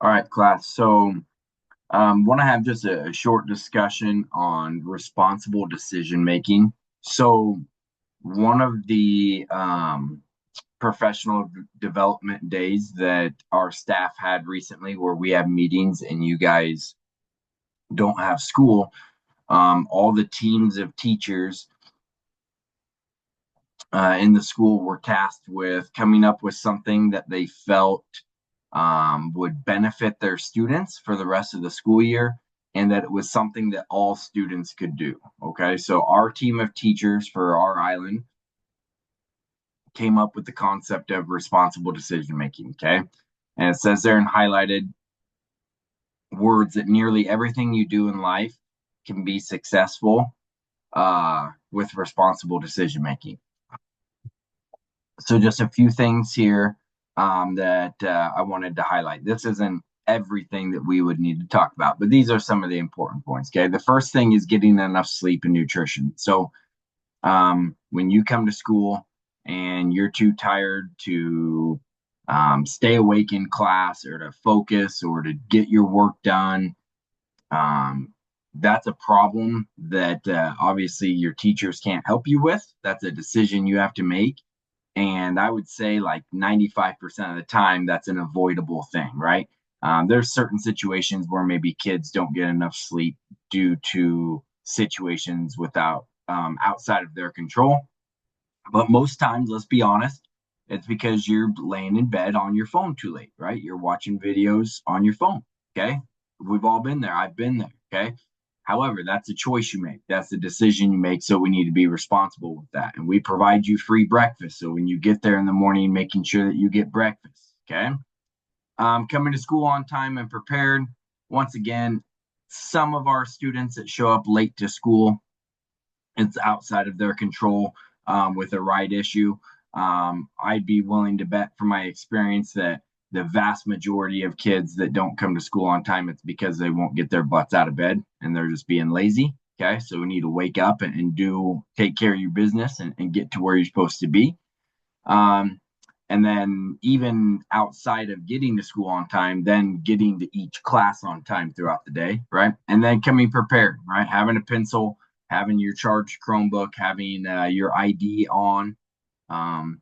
All right, class. So, want to have just a short discussion on responsible decision making. So, one of the professional development days that our staff had recently, where we have meetings and you guys don't have school, all the teams of teachers in the school were tasked with coming up with something that they felt would benefit their students for the rest of the school year, and that it was something that all students could do. Okay, so our team of teachers for our island came up with the concept of responsible decision making. Okay, and it says there in highlighted words that nearly everything you do in life can be successful with responsible decision making. So just a few things here that I wanted to highlight. This isn't everything that we would need to talk about, but these are some of the important points. Okay, the first thing is getting enough sleep and nutrition. So when you come to school and you're too tired to stay awake in class or to focus or to get your work done, um, that's a problem that obviously your teachers can't help you with. That's a decision you have to make, and I would say like 95% of the time, that's an avoidable thing, right? There's certain situations where maybe kids don't get enough sleep due to situations without outside of their control. But most times, let's be honest, it's because you're laying in bed on your phone too late, right? You're watching videos on your phone. Okay. We've all been there. I've been there. Okay. However, that's a choice you make. That's a decision you make. So we need to be responsible with that. And we provide you free breakfast. So when you get there in the morning, making sure that you get breakfast. Okay. Coming to school on time and prepared. Once again, some of our students that show up late to school, it's outside of their control with a ride issue. I'd be willing to bet from my experience that the vast majority of kids that don't come to school on time, it's because they won't get their butts out of bed and they're just being lazy. Okay. So we need to wake up and do take care of your business and get to where you're supposed to be. Um, and then even outside of getting to school on time, then getting to each class on time throughout the day, right? And then coming prepared, right? Having a pencil, having your charged Chromebook, having your ID on, um,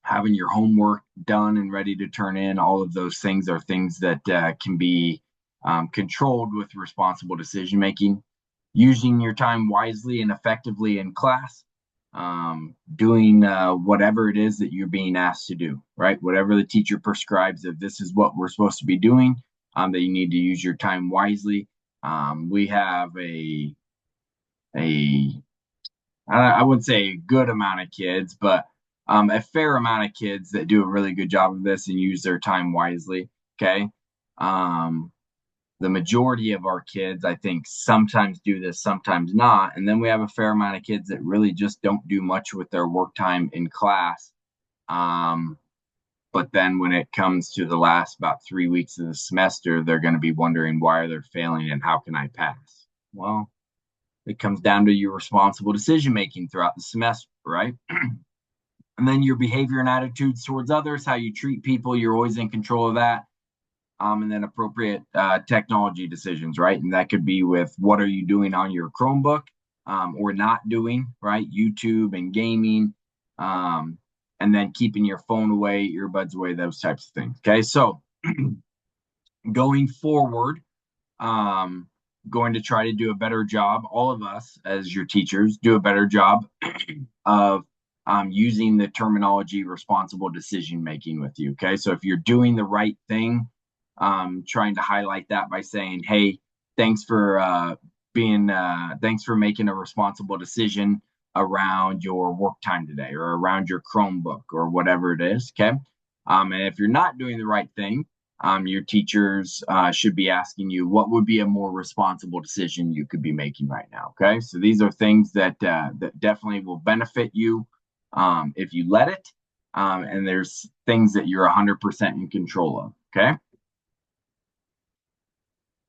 having your homework done and ready to turn in. All of those things are things that can be controlled with responsible decision making. Using your time wisely and effectively in class, doing whatever it is that you're being asked to do, right? Whatever the teacher prescribes that this is what we're supposed to be doing, that you need to use your time wisely. We have a I wouldn't say a good amount of kids, but a fair amount of kids that do a really good job of this and use their time wisely. Okay. Um, the majority of our kids, I think, sometimes do this, sometimes not. And then we have a fair amount of kids that really just don't do much with their work time in class. Um, but then when it comes to the last about 3 weeks of the semester, they're going to be wondering why they're failing and how can I pass? Well, it comes down to your responsible decision making throughout the semester, right? And then your behavior and attitudes towards others, how you treat people, you're always in control of that. And then appropriate technology decisions, right? And that could be with what are you doing on your Chromebook or not doing, right? YouTube and gaming, um, and then keeping your phone away, earbuds away, those types of things. Okay, so going forward, um, going to try to do a better job. All of us, as your teachers, do a better job of using the terminology responsible decision making with you. Okay. So if you're doing the right thing, trying to highlight that by saying, hey, thanks for thanks for making a responsible decision around your work time today or around your Chromebook or whatever it is. Okay. And if you're not doing the right thing, your teachers should be asking you what would be a more responsible decision you could be making right now. Okay, so these are things that definitely will benefit you if you let it, and there's things that you're 100% in control of. Okay.